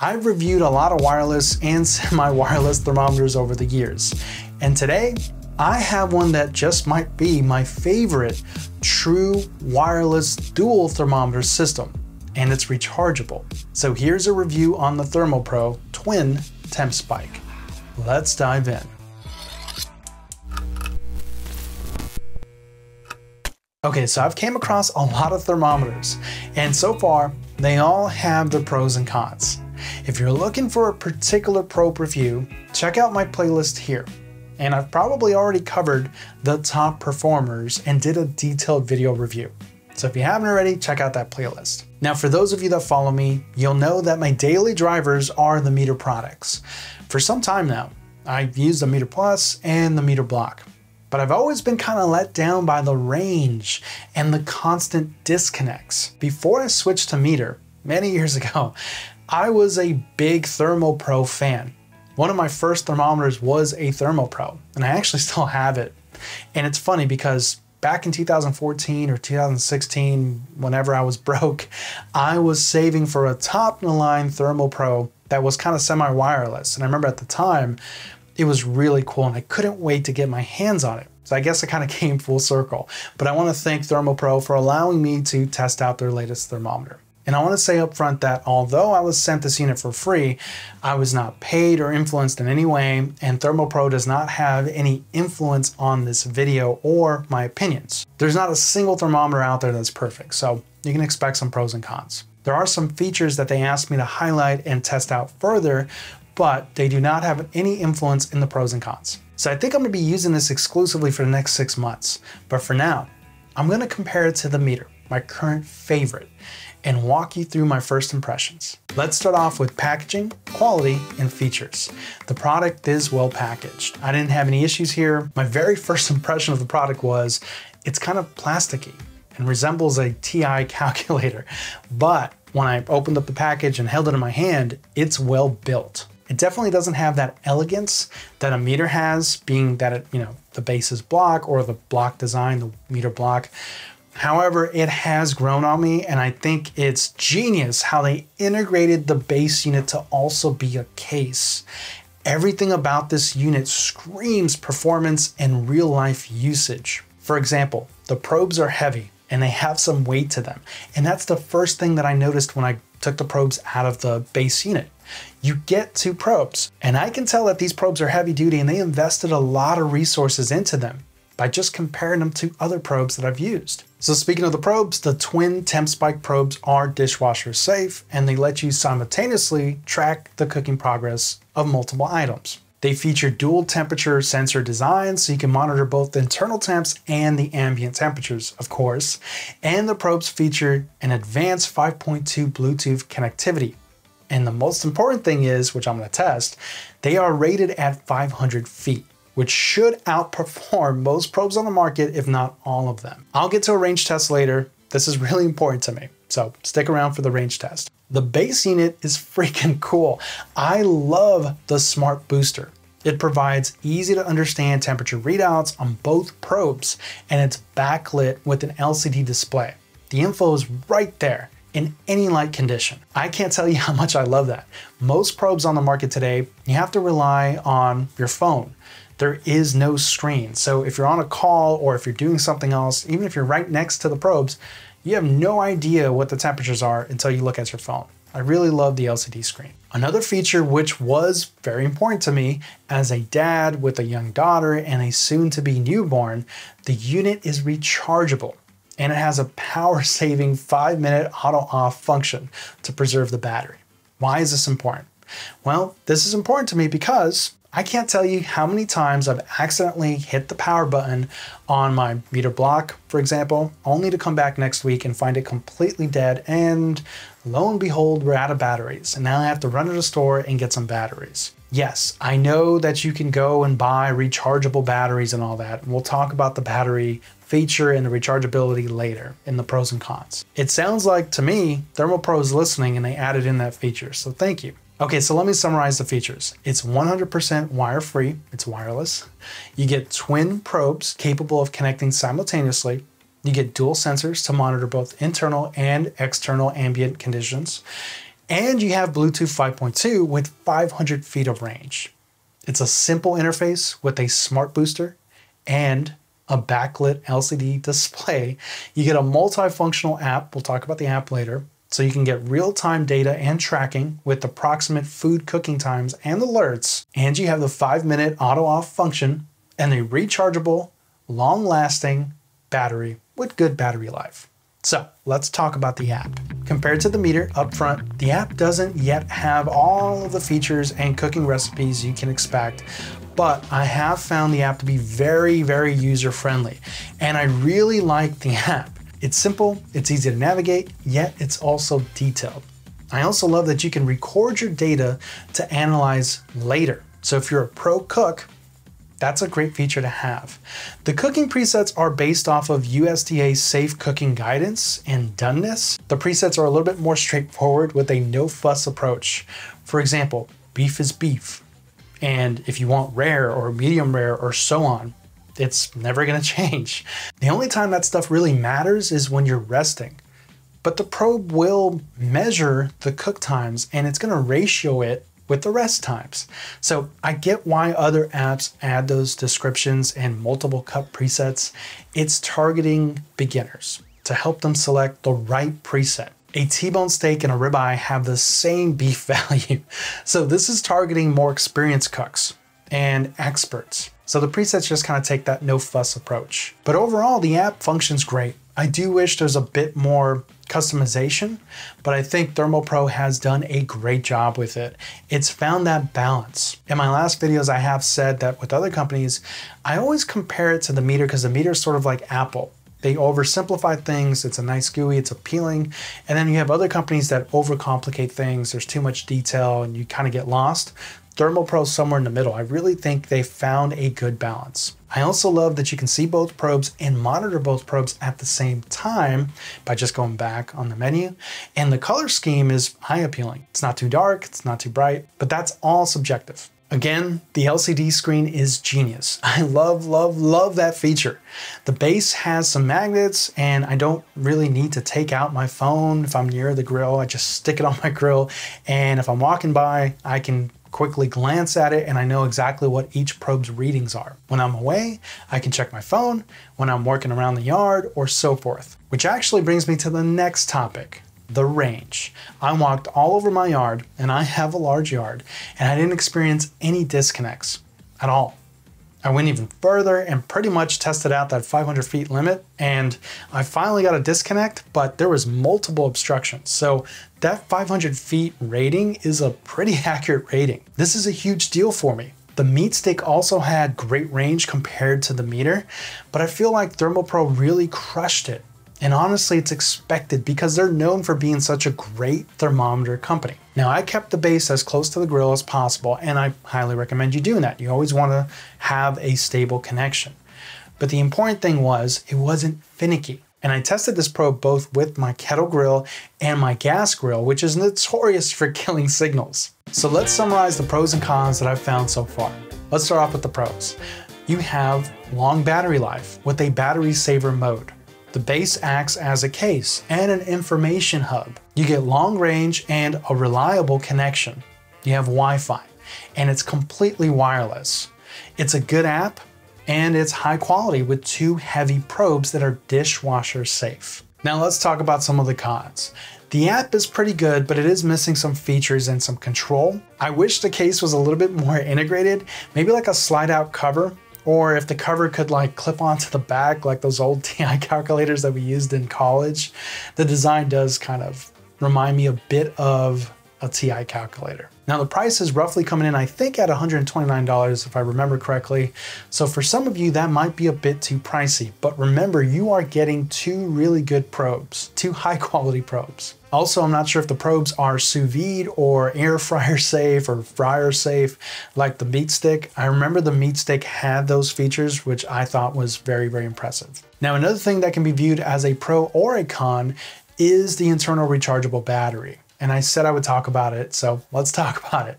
I've reviewed a lot of wireless and semi-wireless thermometers over the years, and today I have one that just might be my favorite true wireless dual thermometer system, and it's rechargeable. So here's a review on the ThermoPro Twin TempSpike. Let's dive in. Okay, so I've came across a lot of thermometers, and so far they all have their pros and cons. If you're looking for a particular probe review, check out my playlist here. And I've probably already covered the top performers and did a detailed video review. So if you haven't already, check out that playlist. Now, for those of you that follow me, you'll know that my daily drivers are the MEATER products. For some time now, I've used the MEATER Plus and the MEATER Block, but I've always been kind of let down by the range and the constant disconnects. Before I switched to MEATER, many years ago, I was a big ThermoPro fan. One of my first thermometers was a ThermoPro, and I actually still have it. And it's funny because back in 2014 or 2016, whenever I was broke, I was saving for a top-of-the-line ThermoPro that was kind of semi-wireless. And I remember at the time, it was really cool, and I couldn't wait to get my hands on it. So I guess it kind of came full circle. But I want to thank ThermoPro for allowing me to test out their latest thermometer. And I want to say up front that although I was sent this unit for free, I was not paid or influenced in any way, and ThermoPro does not have any influence on this video or my opinions. There's not a single thermometer out there that's perfect, so you can expect some pros and cons. There are some features that they asked me to highlight and test out further, but they do not have any influence in the pros and cons. So I think I'm going to be using this exclusively for the next 6 months, but for now, I'm going to compare it to the MEATER, my current favorite, and walk you through my first impressions. Let's start off with packaging, quality, and features. The product is well packaged. I didn't have any issues here. My very first impression of the product was it's kind of plasticky and resembles a TI calculator. But when I opened up the package and held it in my hand, it's well built. It definitely doesn't have that elegance that a MEATER has, being that it, the base is block or the block design, the MEATER block. However, it has grown on me, and I think it's genius how they integrated the base unit to also be a case. Everything about this unit screams performance and real-life usage. For example, the probes are heavy and they have some weight to them, and that's the first thing that I noticed when I took the probes out of the base unit. You get 2 probes, and I can tell that these probes are heavy duty, and they invested a lot of resources into them by just comparing them to other probes that I've used. So speaking of the probes, the Twin TempSpike probes are dishwasher safe, and they let you simultaneously track the cooking progress of multiple items. They feature dual temperature sensor designs, so you can monitor both the internal temps and the ambient temperatures, of course. And the probes feature an advanced 5.2 Bluetooth connectivity. And the most important thing is, which I'm going to test, they are rated at 500 feet. Which should outperform most probes on the market, if not all of them. I'll get to a range test later. This is really important to me, so stick around for the range test. The base unit is freaking cool. I love the Smart Booster. It provides easy to understand temperature readouts on both probes, and it's backlit with an LCD display. The info is right there in any light condition. I can't tell you how much I love that. Most probes on the market today, you have to rely on your phone. There is no screen. So if you're on a call or if you're doing something else, even if you're right next to the probes, you have no idea what the temperatures are until you look at your phone. I really love the LCD screen. Another feature which was very important to me as a dad with a young daughter and a soon-to-be newborn, the unit is rechargeable, and it has a power-saving 5-minute auto-off function to preserve the battery. Why is this important? Well, this is important to me because I can't tell you how many times I've accidentally hit the power button on my MEATER block, for example, only to come back next week and find it completely dead, and lo and behold, we're out of batteries, and now I have to run to the store and get some batteries. Yes, I know that you can go and buy rechargeable batteries and all that, and we'll talk about the battery feature and the rechargeability later in the pros and cons. It sounds like, to me, ThermoPro is listening and they added in that feature, so thank you. Okay, so let me summarize the features. It's 100% wire-free, it's wireless. You get twin probes capable of connecting simultaneously. You get dual sensors to monitor both internal and external ambient conditions. And you have Bluetooth 5.2 with 500 feet of range. It's a simple interface with a smart booster and a backlit LCD display. You get a multifunctional app, we'll talk about the app later, so you can get real-time data and tracking with approximate food cooking times and alerts, and you have the 5-minute auto-off function and a rechargeable, long-lasting battery with good battery life. So let's talk about the app. Compared to the MEATER up front, the app doesn't yet have all of the features and cooking recipes you can expect, but I have found the app to be very, very user-friendly, and I really like the app. It's simple, it's easy to navigate, yet it's also detailed. I also love that you can record your data to analyze later. So if you're a pro cook, that's a great feature to have. The cooking presets are based off of USDA's safe cooking guidance and doneness. The presets are a little bit more straightforward with a no fuss approach. For example, beef is beef. And if you want rare or medium rare or so on, it's never gonna change. The only time that stuff really matters is when you're resting. But the probe will measure the cook times and it's gonna ratio it with the rest times. So I get why other apps add those descriptions and multiple cut presets. It's targeting beginners to help them select the right preset. A T-bone steak and a ribeye have the same beef value. So this is targeting more experienced cooks and experts. So the presets just kind of take that no fuss approach. But overall, the app functions great. I do wish there's a bit more customization, but I think ThermoPro has done a great job with it. It's found that balance. In my last videos, I have said that with other companies, I always compare it to the MEATER because the MEATER is sort of like Apple. They oversimplify things, it's a nice GUI, it's appealing, and then you have other companies that overcomplicate things, there's too much detail and you kind of get lost. ThermoPro is somewhere in the middle. I really think they found a good balance. I also love that you can see both probes and monitor both probes at the same time by just going back on the menu. And the color scheme is eye appealing. It's not too dark, it's not too bright, but that's all subjective. Again, the LCD screen is genius. I love, love, love that feature. The base has some magnets and I don't really need to take out my phone if I'm near the grill. I just stick it on my grill, and if I'm walking by, I can quickly glance at it and I know exactly what each probe's readings are. When I'm away, I can check my phone, when I'm working around the yard, or so forth. Which actually brings me to the next topic, the range. I walked all over my yard, and I have a large yard, and I didn't experience any disconnects at all. I went even further and pretty much tested out that 500 feet limit, and I finally got a disconnect, but there was multiple obstructions. So that 500 feet rating is a pretty accurate rating. This is a huge deal for me. The meat stick also had great range compared to the MEATER, but I feel like ThermoPro really crushed it. And honestly, it's expected because they're known for being such a great thermometer company. Now, I kept the base as close to the grill as possible, and I highly recommend you doing that. You always want to have a stable connection. But the important thing was, it wasn't finicky. And I tested this probe both with my kettle grill and my gas grill, which is notorious for killing signals. So let's summarize the pros and cons that I've found so far. Let's start off with the pros. You have long battery life with a battery saver mode. The base acts as a case and an information hub. You get long range and a reliable connection. You have Wi-Fi, and it's completely wireless. It's a good app, and it's high quality with 2 heavy probes that are dishwasher safe. Now let's talk about some of the cons. The app is pretty good, but it is missing some features and some control. I wish the case was a little bit more integrated, maybe like a slide out cover, or if the cover could like clip onto the back like those old TI calculators that we used in college. The design does kind of remind me a bit of a TI calculator. Now the price is roughly coming in, I think, at $129 if I remember correctly. So for some of you that might be a bit too pricey, but remember, you are getting 2 really good probes, 2 high quality probes. Also, I'm not sure if the probes are sous vide or air fryer safe or fryer safe like the meat stick. I remember the meat stick had those features, which I thought was very, very impressive. Now, another thing that can be viewed as a pro or a con is the internal rechargeable battery. And I said I would talk about it, so let's talk about it.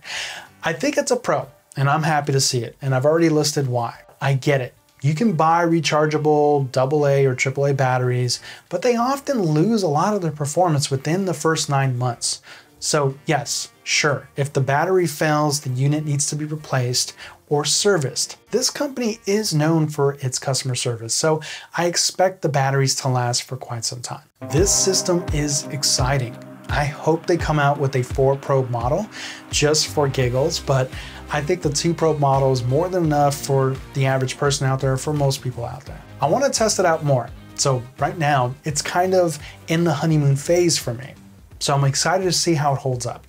I think it's a pro, and I'm happy to see it, and I've already listed why. I get it. You can buy rechargeable AA or AAA batteries, but they often lose a lot of their performance within the first 9 months. So yes, sure, if the battery fails, the unit needs to be replaced or serviced. This company is known for its customer service, so I expect the batteries to last for quite some time. This system is exciting. I hope they come out with a 4-probe model just for giggles, but I think the 2-probe model is more than enough for the average person out there, for most people out there. I want to test it out more. So right now, it's kind of in the honeymoon phase for me. So I'm excited to see how it holds up.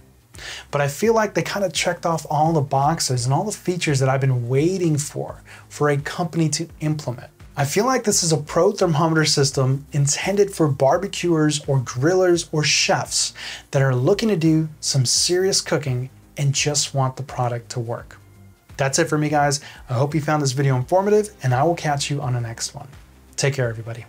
But I feel like they kind of checked off all the boxes and all the features that I've been waiting for a company to implement. I feel like this is a pro thermometer system intended for barbecuers or grillers or chefs that are looking to do some serious cooking and just want the product to work. That's it for me, guys. I hope you found this video informative, and I will catch you on the next one. Take care, everybody.